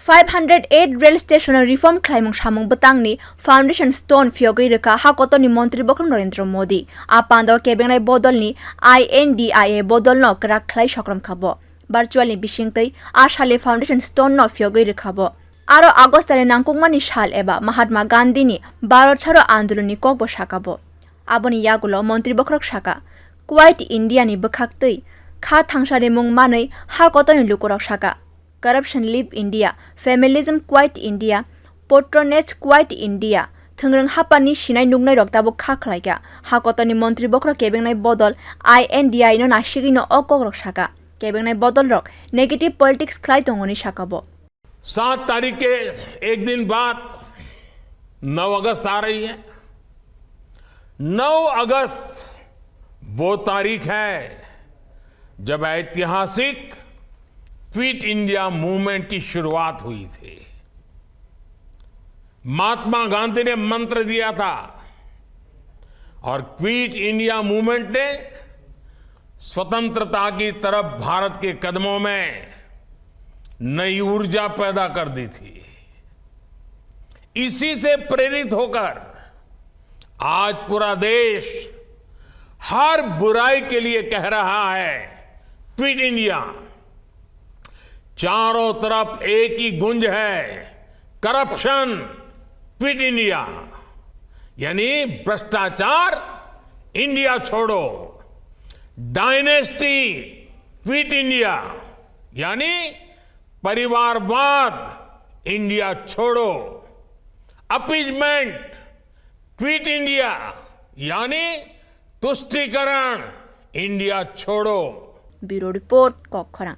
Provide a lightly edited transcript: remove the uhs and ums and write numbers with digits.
508 rail station reform खाइमंग सामंग बतंगनी foundation stone phiyogwi rikha hakotor ni montri bokhorok Narendra Modi a panda kebengnai bodol ni INDIA bodol no krak khlai sokram khabo virtually bisingtei a sale foundation stone no phiyogwi rikha bo aro august ale nangkukmani sal eba Mahatma Gandhi ni Bharat chharo andolon ni kokbo sakabo aboni yagulo montri bokhorok saka quiet India ni bokhaktei kha thangsare mung manei hakotor ni lukorok saka Corruption Leave India, Feminism Quiet India, Patronage Quiet India, Thengrang Hapani Shinai Nugnai Roktabo Khaklaiga, Hakotoni Montri Bokhorok kebengnai bodol INDI no Nashigi no Okok Shaka, kebengnai bodol rock, negative politics Klai Tongoni Shakabo. 7 तारीख के एक दिन बाद 9 अगस्त आ रही है। 9 अगस्त वो तारीख है जब ऐतिहासिक क्विट इंडिया मूवमेंट की शुरुआत हुई थी। महात्मा गांधी ने मंत्र दिया था और क्विट इंडिया मूवमेंट ने स्वतंत्रता की तरफ भारत के कदमों में नई ऊर्जा पैदा कर दी थी। इसी से प्रेरित होकर आज पूरा देश हर बुराई के लिए कह रहा है क्विट इंडिया। चारों तरफ एक ही गुंज है, करप्शन क्विट इंडिया, यानी भ्रष्टाचार इंडिया छोड़ो, डायनेस्टी क्विट इंडिया, यानी परिवारवाद इंडिया छोड़ो, अपीजमेंट क्विट इंडिया, यानी तुष्टीकरण इंडिया छोड़ो। Bureau report कोखरा।